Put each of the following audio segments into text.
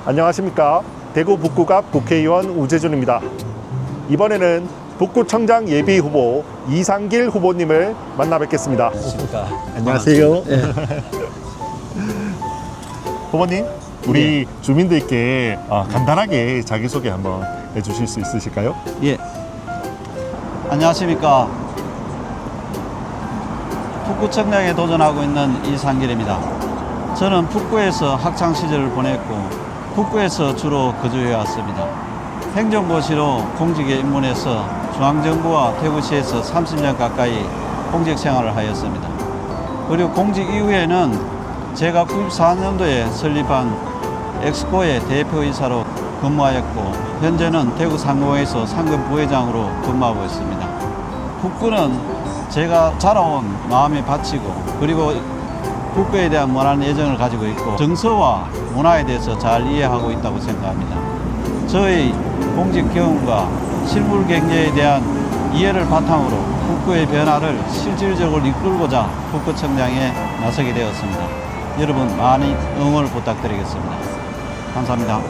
안녕하십니까. 대구 북구갑 국회의원 우재준입니다. 이번에는 북구청장 예비 후보 이상길 후보님을 만나 뵙겠습니다. 안녕하세요. 네. 후보님, 우리 주민들께 간단하게 자기소개 한번 해주실 수 있으실까요? 예. 안녕하십니까. 북구청장에 도전하고 있는 이상길입니다. 저는 북구에서 학창시절을 보냈고 북구에서 주로 거주해 왔습니다. 행정고시로 공직에 입문해서 중앙정부와 대구시에서 30년 가까이 공직 생활을 하였습니다. 그리고 공직 이후에는 제가 94년도에 설립한 엑스코의 대표이사로 근무하였고 현재는 대구 상공에서 상금 부회장으로 근무하고 있습니다. 북구는 제가 자라온 마음에 바치고 그리고 북구에 대한 무한한 애정을 가지고 있고 정서와 문화에 대해서 잘 이해하고 있다고 생각합니다. 저의 공직 경험과 실물 경제에 대한 이해를 바탕으로 북구의 변화를 실질적으로 이끌고자 북구청장에 나서게 되었습니다. 여러분 많이 응원을 부탁드리겠습니다. 감사합니다.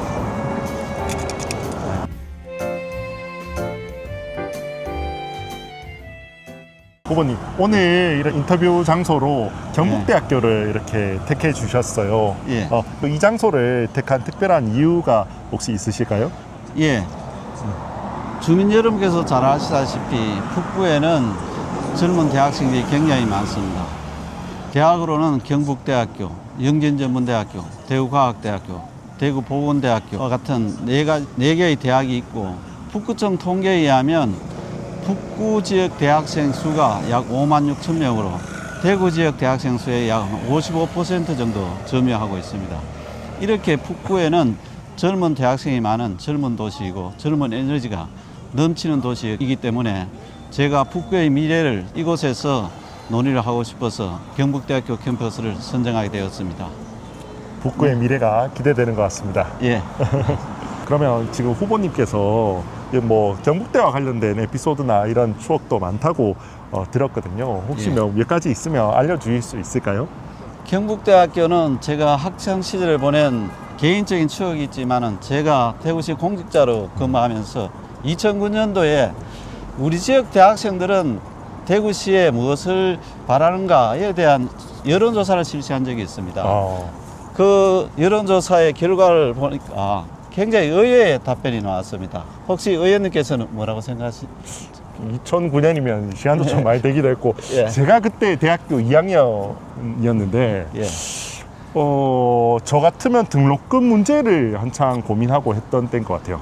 후보님, 오늘 이런 인터뷰 장소로 경북대학교를 이렇게 택해 주셨어요. 예. 이 장소를 택한 특별한 이유가 혹시 있으실까요? 예. 주민 여러분께서 잘 아시다시피 북구에는 젊은 대학생들이 굉장히 많습니다. 대학으로는 경북대학교, 영진전문대학교, 대구과학대학교, 대구보건대학교 같은 네 개의 대학이 있고 북구청 통계에 의하면 북구 지역 대학생 수가 약 5만 6천 명으로 대구 지역 대학생 수의 약 55% 정도 점유하고 있습니다. 이렇게 북구에는 젊은 대학생이 많은 젊은 도시이고 젊은 에너지가 넘치는 도시이기 때문에 제가 북구의 미래를 이곳에서 논의를 하고 싶어서 경북대학교 캠퍼스를 선정하게 되었습니다. 북구의 미래가 기대되는 것 같습니다. 예. 그러면 지금 후보님께서 뭐 경북대와 관련된 에피소드나 이런 추억도 많다고 들었거든요. 혹시 예. 몇 가지 있으면 알려주실 수 있을까요? 경북대학교는 제가 학창 시절을 보낸 개인적인 추억이 있지만은 제가 대구시 공직자로 근무하면서 2009년도에 우리 지역 대학생들은 대구시에 무엇을 바라는가에 대한 여론조사를 실시한 적이 있습니다. 그 여론조사의 결과를 보니까 굉장히 의외의 답변이 나왔습니다. 혹시 의원님께서는 뭐라고 생각하시죠? 2009년이면 시간도 좀 많이 되기도 했고 예. 제가 그때 대학교 2학년이었는데 예. 저 같으면 등록금 문제를 한창 고민하고 했던 때인 것 같아요.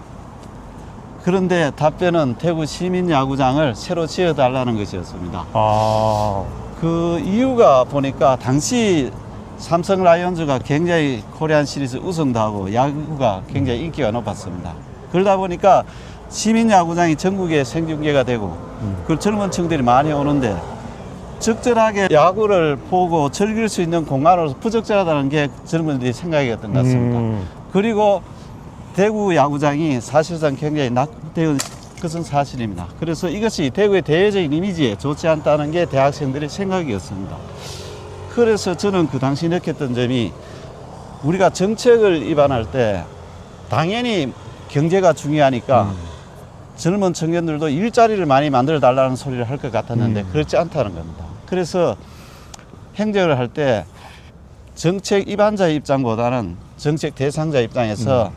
그런데 답변은 대구 시민야구장을 새로 지어달라는 것이었습니다. 그 이유가 보니까 당시 삼성 라이온즈가 굉장히 코리안 시리즈 우승도 하고 야구가 굉장히 인기가 높았습니다. 그러다 보니까 시민야구장이 전국에 생중계가 되고 그 젊은 층들이 많이 오는데 적절하게 야구를 보고 즐길 수 있는 공간으로서 부적절하다는 게 젊은이들의 생각이었던 것 같습니다. 그리고 대구 야구장이 사실상 굉장히 낙후된 것은 사실입니다. 그래서 이것이 대구의 대외적인 이미지에 좋지 않다는 게 대학생들의 생각이었습니다. 그래서 저는 그 당시 느꼈던 점이 우리가 정책을 입안할 때 당연히 경제가 중요하니까 젊은 청년들도 일자리를 많이 만들어 달라는 소리를 할 것 같았는데 그렇지 않다는 겁니다. 그래서 행정을 할 때 정책 입안자 입장보다는 정책 대상자 입장에서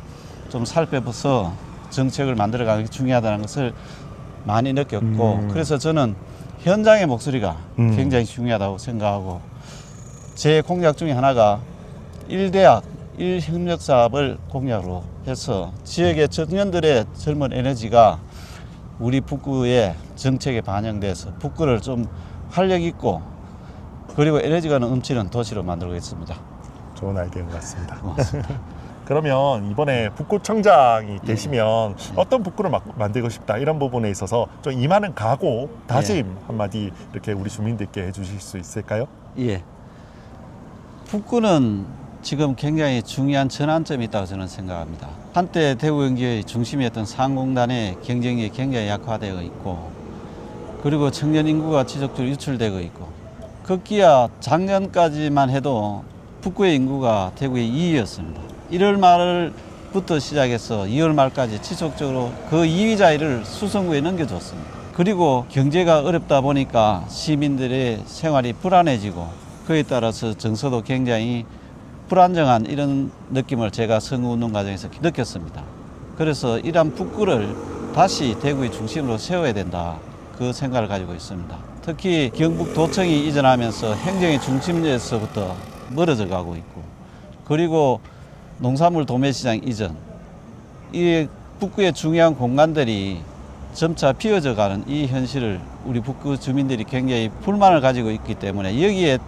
좀 살펴봐서 정책을 만들어가는 게 중요하다는 것을 많이 느꼈고 그래서 저는 현장의 목소리가 굉장히 중요하다고 생각하고 제 공약 중에 하나가 1대학 1협력사업을 공약으로 해서 지역의 청년들의 젊은 에너지가 우리 북구의 정책에 반영돼서 북구를 좀 활력 있고 그리고 에너지가 넘치는 도시로 만들겠습니다. 좋은 아이디어인 것 같습니다. 고맙습니다. 그러면 이번에 북구청장이 되시면 어떤 북구를 만들고 싶다 이런 부분에 있어서 좀 임하는 각오, 다짐 한마디 이렇게 우리 주민들께 해주실 수 있을까요? 예. 북구는 지금 굉장히 중요한 전환점이 있다고 저는 생각합니다. 한때 대구 경제의 중심이었던 상공단의 경쟁력이 굉장히 약화되어 있고 그리고 청년 인구가 지속적으로 유출되고 있고 급기야 작년까지만 해도 북구의 인구가 대구의 2위였습니다. 이럴 말을 1월부터 시작해서 2월 말까지 지속적으로 그 2위 자리를 수성구에 넘겨줬습니다. 그리고 경제가 어렵다 보니까 시민들의 생활이 불안해지고 그에 따라서 정서도 굉장히 불안정한 이런 느낌을 제가 선거운동 과정에서 느꼈습니다. 그래서 이러한 북구를 다시 대구의 중심으로 세워야 된다, 그 생각을 가지고 있습니다. 특히 경북도청이 이전하면서 행정의 중심에서부터 멀어져 가고 있고, 그리고 농산물 도매시장 이전, 이 북구의 중요한 공간들이 점차 비어져 가는 이 현실을 우리 북구 주민들이 굉장히 불만을 가지고 있기 때문에 여기에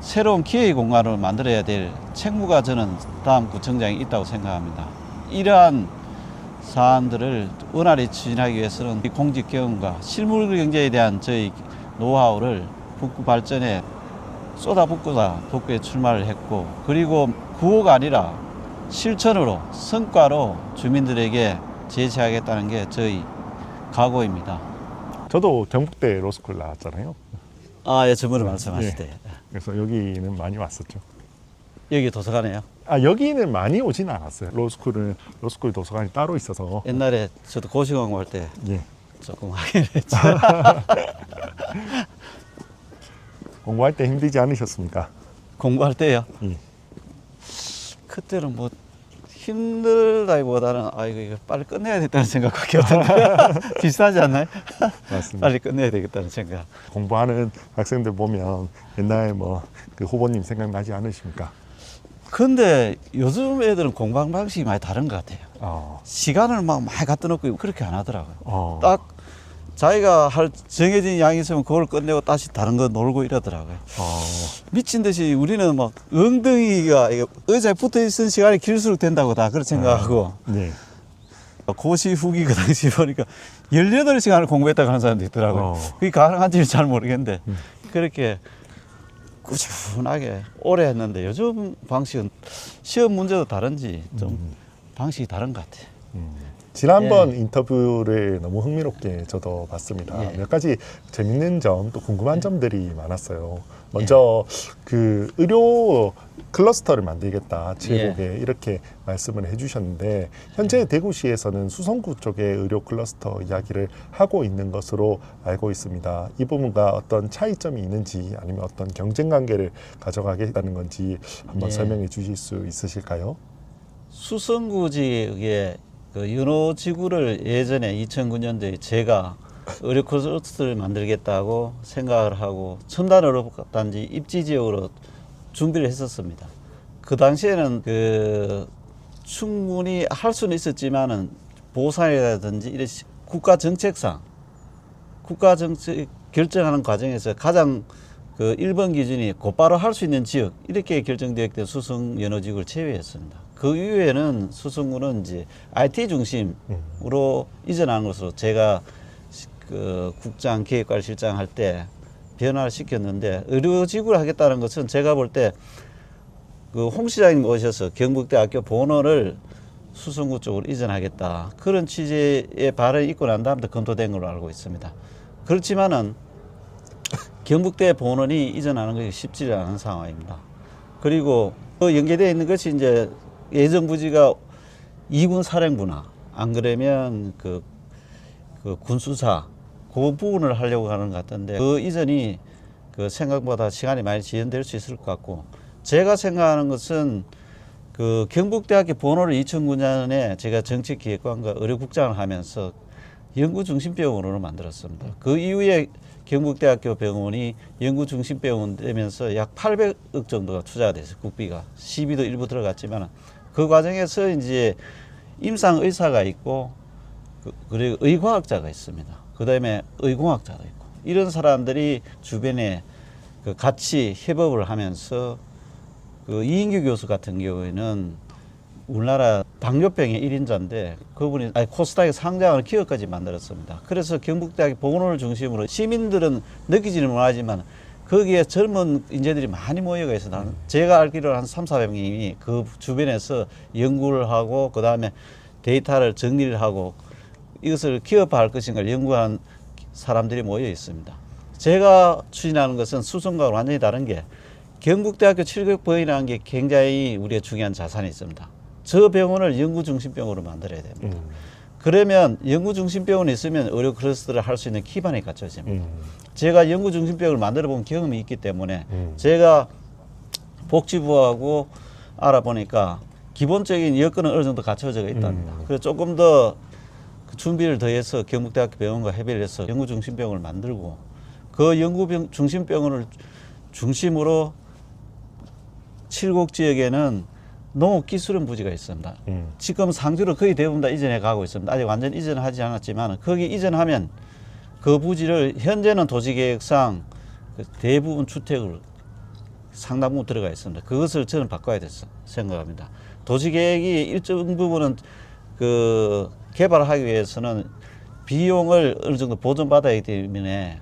새로운 기회의 공간을 만들어야 될 책무가 저는 다음 구청장에 있다고 생각합니다. 이러한 사안들을 원활히 추진하기 위해서는 공직 경험과 실물 경제에 대한 저희 노하우를 북구 발전에 쏟아붓고자 북구에 출마를 했고, 그리고 구호가 아니라 실천으로 성과로 주민들에게 제시하겠다는 게 저희 각오입니다. 저도 경북대 로스쿨 나왔잖아요. 예, 저번에 말씀하실 때. 그래서 여기는 많이 왔었죠. 여기 도서관이에요. 여기는 많이 오진 않았어요. 로스쿨 도서관이 따로 있어서. 옛날에 저도 고시공부할 때 예. 조금 하긴 했죠. 공부할 때 힘들지 않으셨습니까? 공부할 때요. 예. 그때는 뭐 힘들다기보다는 이거 빨리 끝내야 겠다는 생각밖에 없던데. 비슷하지 않나요? 맞습니다. 빨리 끝내야 되겠다는 생각. 공부하는 학생들 보면 옛날에 그 후보님 생각나지 않으십니까? 근데 요즘 애들은 공부 방식이 많이 다른 것 같아요. 시간을 막 많이 갖다 놓고 그렇게 안 하더라고요. 딱 자기가 할 정해진 양이 있으면 그걸 끝내고 다시 다른 거 놀고 이러더라고요. 미친 듯이 우리는 막 엉덩이가 의자에 붙어 있는 시간이 길수록 된다고 다 그렇게 생각하고, 네. 고시 후기 그 당시 보니까 18시간을 공부했다고 하는 사람도 있더라고요. 그게 가능한지는 잘 모르겠는데 그렇게 꾸준하게 오래 했는데 요즘 방식은 시험 문제도 다른지 좀 방식이 다른 것 같아요. 지난번 인터뷰를 너무 흥미롭게 저도 봤습니다. 예. 몇 가지 재밌는 점, 또 궁금한 점들이 많았어요. 먼저 그 의료 클러스터를 만들겠다, 제국에 이렇게 말씀을 해주셨는데, 현재 대구시에서는 수성구 쪽에 의료 클러스터 이야기를 하고 있는 것으로 알고 있습니다. 이 부분과 어떤 차이점이 있는지, 아니면 어떤 경쟁 관계를 가져가겠다는 건지 한번 설명해 주실 수 있으실까요? 수성구 지역에 그 윤호지구를 예전에 2009년도에 제가 의료 클러스터를 만들겠다고 생각을 하고 첨단의료단지 입지지역으로 준비를 했었습니다. 그 당시에는 충분히 할 수는 있었지만은 보상이라든지 이런 국가 정책 결정하는 과정에서 가장 1번 기준이 곧바로 할 수 있는 지역, 이렇게 결정되었기 때문에 수성 연호지구를 제외했습니다. 그 이후에는 수성구는 이제 IT 중심으로 이전하는 것으로 제가 국장 기획관리실장 할 때 변화를 시켰는데, 의료지구를 하겠다는 것은 제가 볼 때 홍 시장님 오셔서 경북대학교 본원을 수성구 쪽으로 이전하겠다, 그런 취지의 발언이 있고 난 다음부터 검토된 걸로 알고 있습니다. 그렇지만은 경북대 본원이 이전하는 것이 쉽지 않은 상황입니다. 그리고 연계되어 있는 것이 이제 예정부지가 2군 사령부나, 안 그러면 군수사, 그 부분을 하려고 하는 것 같던데, 그 이전이 생각보다 시간이 많이 지연될 수 있을 것 같고, 제가 생각하는 것은 경북대학교 본원을 2009년에 제가 정책기획관과 의료국장을 하면서 연구중심병원으로 만들었습니다. 그 이후에 경북대학교 병원이 연구중심병원 되면서 약 800억 정도가 투자가 됐어요. 국비가. 시비도 일부 들어갔지만, 그 과정에서 이제 임상의사가 있고, 그리고 의과학자가 있습니다. 그 다음에 의공학자도 있고, 이런 사람들이 주변에 같이 협업을 하면서 이인규 교수 같은 경우에는 우리나라 당뇨병의 1인자인데 그분이 코스닥에 상장하는 기업까지 만들었습니다. 그래서 경북대학 본원을 중심으로 시민들은 느끼지는 못하지만 거기에 젊은 인재들이 많이 모여가 있어요. 제가 알기로는 한 300~400명이 그 주변에서 연구를 하고, 그 다음에 데이터를 정리를 하고 이것을 기업화할 것인가를 연구한 사람들이 모여 있습니다. 제가 추진하는 것은 수성과는 완전히 다른 게, 경북대학교 700번이라는 게 굉장히 우리의 중요한 자산이 있습니다. 저 병원을 연구중심병으로 만들어야 됩니다. 그러면 연구중심병원이 있으면 의료 클러스터를 할 수 있는 기반이 갖춰집니다. 제가 연구중심병을 만들어 본 경험이 있기 때문에 제가 복지부하고 알아보니까 기본적인 여건은 어느 정도 갖춰져 있답니다. 그래서 조금 더 준비를 더해서 경북대학교 병원과 협의를 해서 연구중심병원을 만들고 그 연구중심병원을 중심으로 칠곡 지역에는 농업기술원 부지가 있습니다. 지금 상주로 거의 대부분 다 이전해 가고 있습니다. 아직 완전 이전하지 않았지만 거기 이전하면 그 부지를 현재는 도시계획상 대부분 주택을 상당 부분 들어가 있습니다. 그것을 저는 바꿔야 됐어 생각합니다. 도시계획이 일정 부분은 그 개발하기 위해서는 비용을 어느 정도 보존받아야 하기 때문에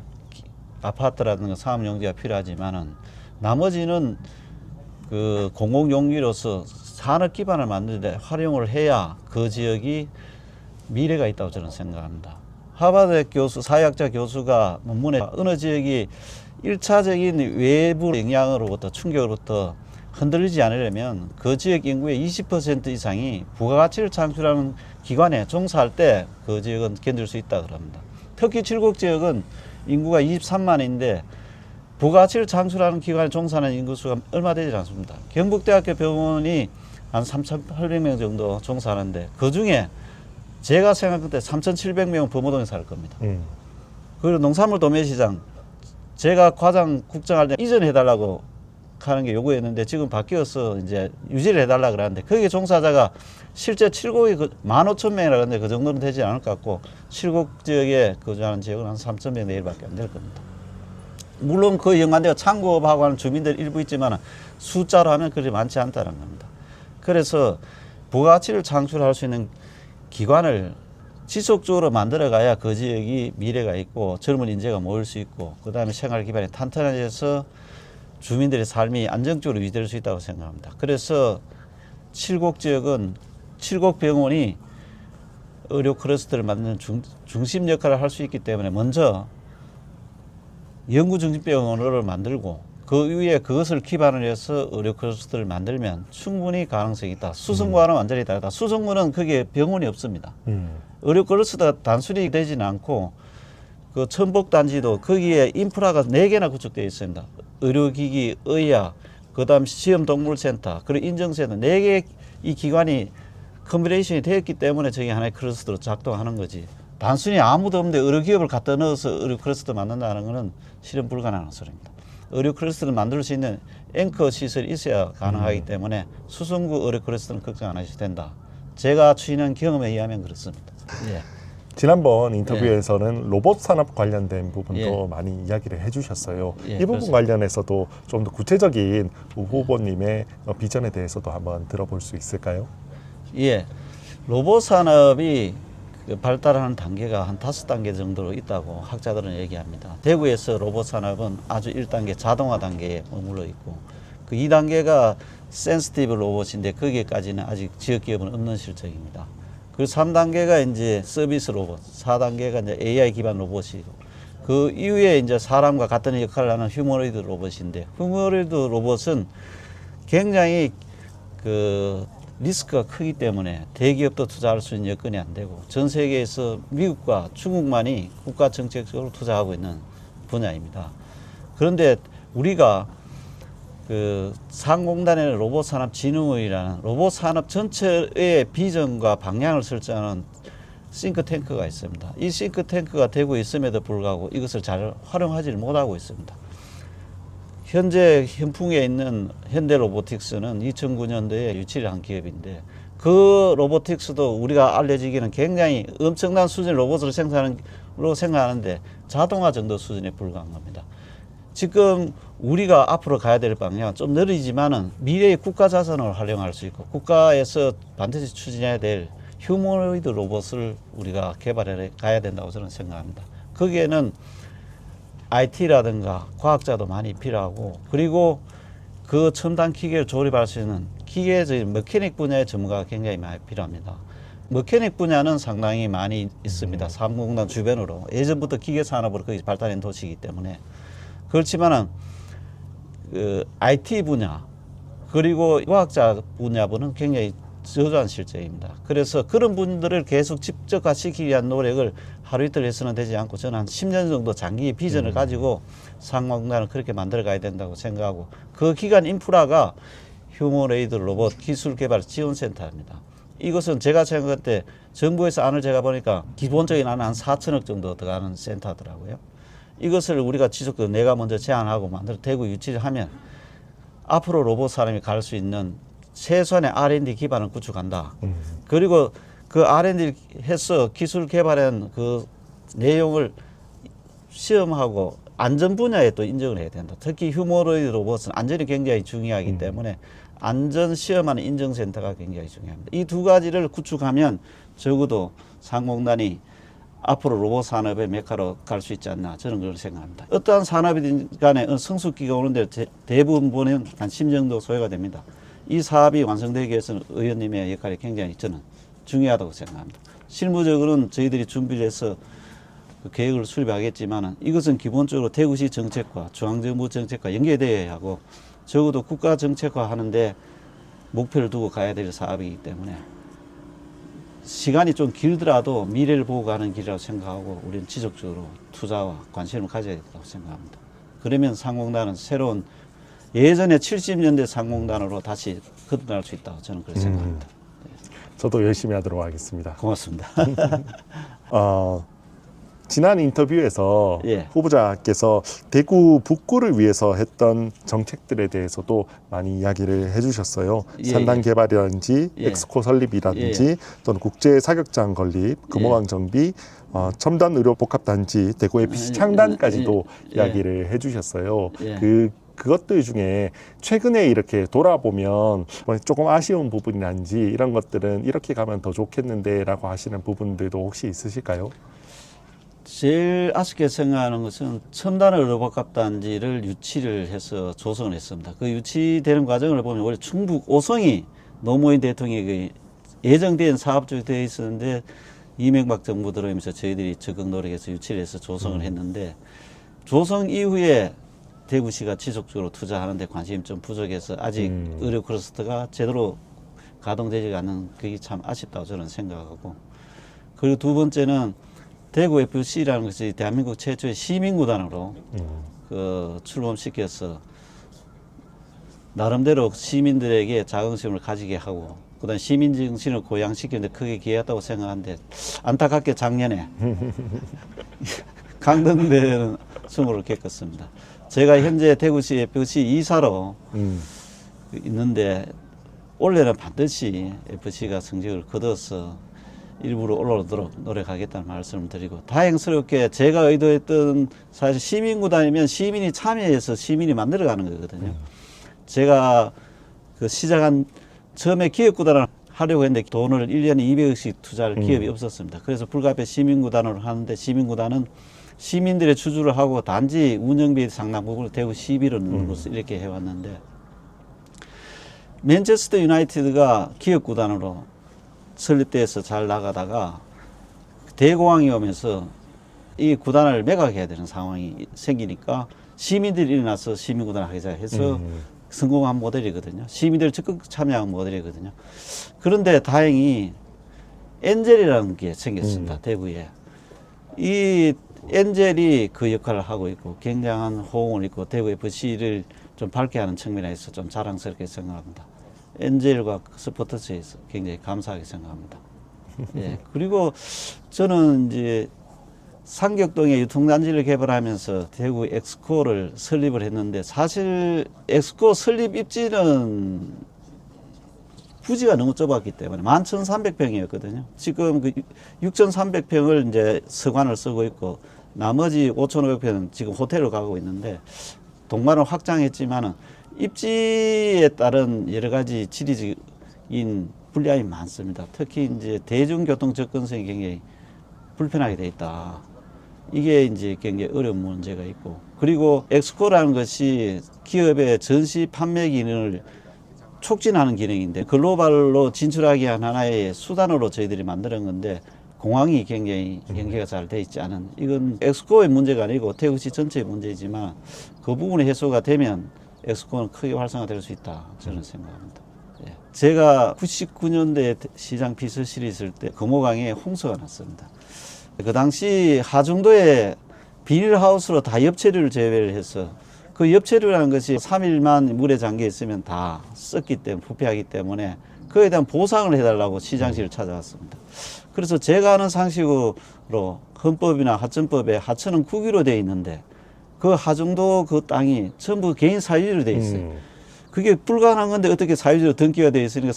아파트라든가 사업용지가 필요하지만은 나머지는 그 공공용지로서 산업 기반을 만드는데 활용을 해야 그 지역이 미래가 있다고 저는 생각합니다. 하버드 교수, 사회학자 교수가 논문에 어느 지역이 1차적인 외부 영향으로부터 충격으로부터 흔들리지 않으려면 그 지역 인구의 20% 이상이 부가가치를 창출하는 기관에 종사할 때 그 지역은 견딜 수 있다 그럽니다. 특히 칠곡 지역은 인구가 23만인데 부가가치를 창출하는 기관에 종사하는 인구수가 얼마 되지 않습니다. 경북대학교 병원이 한 3,800명 정도 종사하는데 그 중에 제가 생각할 때 3,700명은 범호동에 살 겁니다. 그리고 농산물 도매시장 제가 과장 국장할 때 이전해달라고 하는 게 요구했는데 지금 바뀌어서 이제 유지를 해달라 그러는데 거기에 종사자가 실제 칠곡이 15,000명이라 그러는데 그 정도는 되지 않을 것 같고 칠곡 지역에 거주하는 지역은 한 3,000명 내일밖에 안 될 겁니다. 물론 그 연관되어 창고업하고 하는 주민들 일부 있지만 숫자로 하면 그리 많지 않다는 겁니다. 그래서 부가가치를 창출할 수 있는 기관을 지속적으로 만들어가야 그 지역이 미래가 있고 젊은 인재가 모일 수 있고 그 다음에 생활 기반이 탄탄해져서 주민들의 삶이 안정적으로 유지될 수 있다고 생각합니다. 그래서 칠곡 지역은 칠곡병원이 의료 클러스터를 만드는 중심 역할을 할 수 있기 때문에 먼저 연구중심병원을 만들고 그 위에 그것을 기반으로 해서 의료 클러스터를 만들면 충분히 가능성이 있다. 수성구와는 완전히 다르다. 수성구는 거기에 병원이 없습니다. 의료 클러스터가 단순히 되지는 않고 그 천복단지도 거기에 인프라가 4개나 구축되어 있습니다. 의료기기, 의학, 그 다음 시험동물센터, 그리고 인증센터 4개 이 기관이 컨비네이션이 되었기 때문에 저게 하나의 클러스터로 작동하는 거지. 단순히 아무도 없는데 의료기업을 갖다 넣어서 의료 클러스터 만든다는 것은 실현 불가능한 소리입니다. 의료 클러스터를 만들 수 있는 앵커 시설이 있어야 가능하기 때문에 수성구 의료 클러스터는 걱정 안 하셔도 된다. 제가 추진한 경험에 의하면 그렇습니다. 예. 지난번 인터뷰에서는 로봇 산업 관련된 부분도 예. 많이 이야기를 해주셨어요. 예, 이 부분 그렇습니다. 관련해서도 좀 더 구체적인 우 후보님의 비전에 대해서도 한번 들어볼 수 있을까요? 예, 로봇 산업이 발달하는 단계가 한 5단계 정도로 있다고 학자들은 얘기합니다. 대구에서 로봇 산업은 아주 1단계 자동화 단계에 머물러 있고 그 2단계가 센시티브 로봇인데 거기에까지는 아직 지역 기업은 없는 실정입니다. 그리고 3단계가 이제 서비스 로봇, 4단계가 이제 AI 기반 로봇이고 그 이후에 이제 사람과 같은 역할을 하는 휴머노이드 로봇인데 휴머노이드 로봇은 굉장히 그 리스크가 크기 때문에 대기업도 투자할 수 있는 여건이 안 되고 전 세계에서 미국과 중국만이 국가 정책적으로 투자하고 있는 분야입니다. 그런데 우리가 그 상공단에는 로봇산업진흥원이라는 로봇산업 전체의 비전과 방향을 설정하는 싱크탱크가 있습니다. 이 싱크탱크가 되고 있음에도 불구하고 이것을 잘 활용하지 못하고 있습니다. 현재 현풍에 있는 현대로보틱스는 2009년도에 유치를 한 기업인데 그 로보틱스도 우리가 알려지기는 굉장히 엄청난 수준의 로봇을 생산으로 생각하는데 자동화 정도 수준에 불과한 겁니다. 지금 우리가 앞으로 가야 될 방향은 좀 느리지만은 미래의 국가 자산을 활용할 수 있고 국가에서 반드시 추진해야 될 휴머노이드 로봇을 우리가 개발해 가야 된다고 저는 생각합니다. 거기에는 IT라든가 과학자도 많이 필요하고 그리고 그 첨단 기계를 조립할 수 있는 기계적인 머케닉 분야의 전문가가 굉장히 많이 필요합니다. 머케닉 분야는 상당히 많이 있습니다. 사무공단 주변으로 예전부터 기계 산업으로 거의 발달한 도시이기 때문에 그렇지만은 그 IT 분야 그리고 과학자 분야분은 굉장히 저조한 실정입니다. 그래서 그런 분들을 계속 집적화시키기 위한 노력을 하루 이틀 해서는 되지 않고 저는 한 10년 정도 장기 비전을 가지고 상공단을 그렇게 만들어 가야 된다고 생각하고 그 기간 인프라가 휴머노이드 로봇 기술개발 지원센터입니다. 이것은 제가 생각할 때 정부에서 안을 제가 보니까 기본적인 안은 한 4천억 정도 들어가는 센터더라고요. 이것을 우리가 지속적으로 내가 먼저 제안하고 만들어 대구 유치를 하면 앞으로 로봇 사람이 갈 수 있는 최소한의 R&D 기반을 구축한다. 그리고 그 R&D 해서 기술 개발한 그 내용을 시험하고 안전 분야에 또 인정을 해야 된다. 특히 휴머노이드 로봇은 안전이 굉장히 중요하기 때문에 안전 시험하는 인증센터가 굉장히 중요합니다. 이 두 가지를 구축하면 적어도 상공단이 앞으로 로봇 산업의 메카로 갈 수 있지 않나 저는 그렇게 생각합니다. 어떠한 산업이든 간에 성숙기가 오는데 대부분 보면 한 10년 정도 소요가 됩니다. 이 사업이 완성되기 위해서는 의원님의 역할이 굉장히 저는 중요하다고 생각합니다. 실무적으로는 저희들이 준비를 해서 그 계획을 수립하겠지만 이것은 기본적으로 대구시 정책과 중앙정부 정책과 연계되어야 하고 적어도 국가 정책화 하는데 목표를 두고 가야 될 사업이기 때문에 시간이 좀 길더라도 미래를 보고 가는 길이라고 생각하고 우리는 지속적으로 투자와 관심을 가져야 된다고 생각합니다. 그러면 상공단은 새로운 예전에 70년대 상공단으로 다시 거듭날 수 있다고 저는 그렇게 생각합니다. 저도 열심히 하도록 하겠습니다. 고맙습니다. 지난 인터뷰에서 예. 후보자께서 대구 북구를 위해서 했던 정책들에 대해서도 많이 이야기를 해주셨어요. 예, 산단 예. 개발이라든지 예. 엑스코 설립이라든지 예. 또는 국제 사격장 건립, 금호강 정비, 첨단 의료 복합 단지, 대구 FC 창단까지도 예. 이야기를 해주셨어요. 예. 그것들 중에 최근에 이렇게 돌아보면 조금 아쉬운 부분이란지 이런 것들은 이렇게 가면 더 좋겠는데라고 하시는 부분들도 혹시 있으실까요? 제일 아쉽게 생각하는 것은 첨단 의료복합단지를 유치를 해서 조성을 했습니다. 그 유치되는 과정을 보면 원래 충북 오송이 노무현 대통령이 예정된 사업적이 되어 있었는데 이명박 정부 들어오면서 저희들이 적극 노력해서 유치를 해서 조성을 했는데 조성 이후에 대구시가 지속적으로 투자하는데 관심이 좀 부족해서 아직 의료 클러스터가 제대로 가동되지 않는 그게 참 아쉽다고 저는 생각하고 그리고 두 번째는 대구 FC라는 것이 대한민국 최초의 시민구단으로 출범시켜서 나름대로 시민들에게 자긍심을 가지게 하고 그다음 시민 정신을 고양시키는데 크게 기여했다고 생각하는데 안타깝게 작년에 강등되는 수모를 겪었습니다. 제가 현재 대구시 FC 이사로 있는데 올해는 반드시 FC가 성적을 거둬서 일부러 올라오도록 노력하겠다는 말씀을 드리고 다행스럽게 제가 의도했던 사실 시민구단이면 시민이 참여해서 시민이 만들어가는 거거든요. 제가 그 시작한 처음에 기업구단을 하려고 했는데 돈을 1년에 200억씩 투자할 기업이 없었습니다. 그래서 불가피해 시민구단으로 하는데 시민구단은 시민들의 주주를 하고 단지 운영비 상당 부분을 대구 시비로 넣으로서 이렇게 해왔는데 맨체스터 유나이티드가 기업구단으로 설립돼서 잘 나가다가 대공황이 오면서 이 구단을 매각해야 되는 상황이 생기니까 시민들이 일어나서 시민구단을 하자 해서 성공한 모델이거든요. 시민들이 적극 참여한 모델이거든요. 그런데 다행히 엔젤이라는 게 생겼습니다. 대구에. 이 엔젤이 그 역할을 하고 있고 굉장한 호응을 있고 대구 FC를 좀 밝게 하는 측면에서 좀 자랑스럽게 생각합니다. 엔젤과 스포츠에서 굉장히 감사하게 생각합니다. 예. 그리고 저는 이제 상격동에 유통단지를 개발하면서 대구 엑스코를 설립을 했는데 사실 엑스코 설립 입지는 부지가 너무 좁았기 때문에 11,300평이었거든요. 지금 그 6,300평을 이제 서관을 쓰고 있고 나머지 5,500평은 지금 호텔을 가고 있는데 동반을 확장했지만은 입지에 따른 여러 가지 지리적인 불리함이 많습니다. 특히 이제 대중교통 접근성이 굉장히 불편하게 돼 있다. 이게 이제 굉장히 어려운 문제가 있고 그리고 엑스코라는 것이 기업의 전시 판매 기능을 촉진하는 기능인데 글로벌로 진출하기 위한 하나의 수단으로 저희들이 만드는 건데 공항이 굉장히 연계가 잘 돼 있지 않은 이건 엑스코의 문제가 아니고 대구시 전체의 문제이지만 그 부분이 해소가 되면 엑스코는 크게 활성화될 수 있다 저는 생각합니다. 예. 제가 99년도에 시장 비서실에 있을 때 금호강에 홍수가 났습니다. 그 당시 하중도에 비닐하우스로 다 엽채류를 재배를 해서 그 엽채류라는 것이 3일만 물에 잠겨 있으면 다 썩기 때문에 부패하기 때문에 그에 대한 보상을 해달라고 시장실을 찾아왔습니다. 그래서 제가 아는 상식으로 헌법이나 하천법에 하천은 국유로 되어 있는데 그 하중도 그 땅이 전부 개인 사유지로 되어 있어요. 그게 불가능한 건데 어떻게 사유지로 등기가 되어 있으니까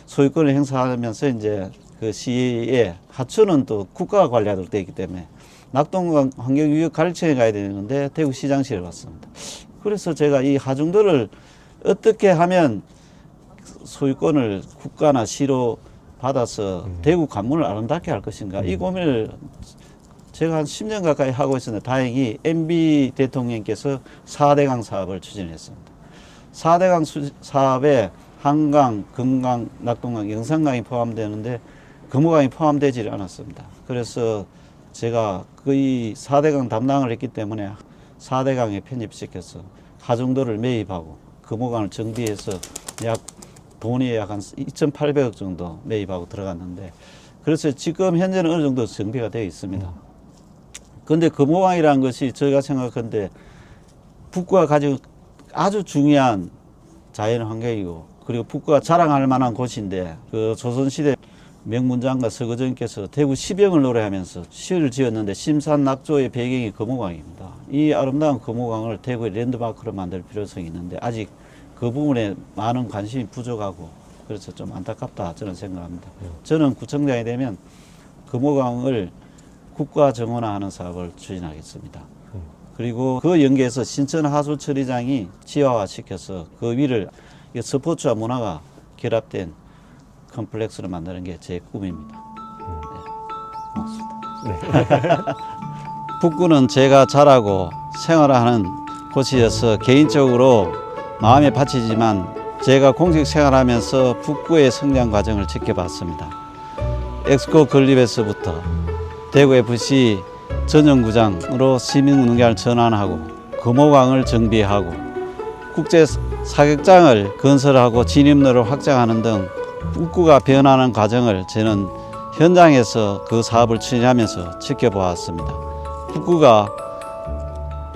소유권을 행사하면서 이제 그 시에 하천은 또 국가가 관리하도록 되어 있기 때문에 낙동강 환경유역 가르쳐에 가야 되는데 대구시장실에 왔습니다. 그래서 제가 이 하중도를 어떻게 하면 소유권을 국가나 시로 받아서 대구 관문을 아름답게 할 것인가 이 고민을 제가 한 10년 가까이 하고 있었는데 다행히 MB 대통령께서 4대강 사업을 추진했습니다. 4대강 사업에 한강, 금강, 낙동강, 영산강이 포함되는데 금호강이 포함되지 않았습니다. 그래서 제가 거의 4대강 담당을 했기 때문에 4대강에 편입시켜서 하중도를 매입하고 금호강을 정비해서 돈이 약 한 2,800억 정도 매입하고 들어갔는데 그래서 지금 현재는 어느 정도 정비가 되어 있습니다. 그런데 금호강이라는 것이 저희가 생각하는데 북구가 가지고 아주 중요한 자연 환경이고 그리고 북구가 자랑할 만한 곳인데 그 조선시대 명문장과 서거전께서 대구 시병을 노래하면서 시를 지었는데 심산낙조의 배경이 금호강입니다. 이 아름다운 금호강을 대구의 랜드마크로 만들 필요성이 있는데 아직 그 부분에 많은 관심이 부족하고 그래서 좀 안타깝다 저는 생각합니다. 저는 구청장이 되면 금호강을 국가 정원화하는 사업을 추진하겠습니다. 그리고 그 연계해서 신천 하수 처리장이 지하화 시켜서 그 위를 스포츠와 문화가 결합된 컴플렉스를 만드는 게 제 꿈입니다. 네, 고맙습니다. 북구는 제가 자라고 생활하는 곳이어서 개인적으로 마음에 바치지만 제가 공직 생활하면서 북구의 성장 과정을 지켜봤습니다. 엑스코 건립에서부터 대구 FC 전용구장으로 시민운동장을 전환하고 금호강을 정비하고 국제 사격장을 건설하고 진입로를 확장하는 등 북구가 변하는 과정을 저는 현장에서 그 사업을 추진하면서 지켜보았습니다. 북구가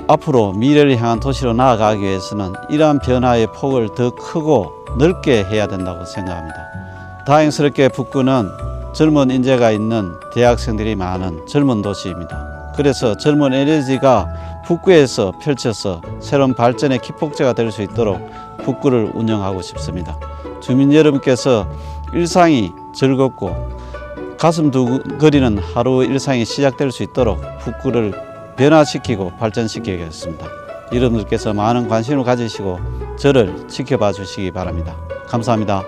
앞으로 미래를 향한 도시로 나아가기 위해서는 이러한 변화의 폭을 더 크고 넓게 해야 된다고 생각합니다. 다행스럽게 북구는 젊은 인재가 있는 대학생들이 많은 젊은 도시입니다. 그래서 젊은 에너지가 북구에서 펼쳐서 새로운 발전의 기폭제가 될 수 있도록 북구를 운영하고 싶습니다. 주민 여러분께서 일상이 즐겁고 가슴 두근거리는 하루 일상이 시작될 수 있도록 북구를 변화시키고 발전시키겠습니다. 여러분들께서 많은 관심을 가지시고 저를 지켜봐 주시기 바랍니다. 감사합니다.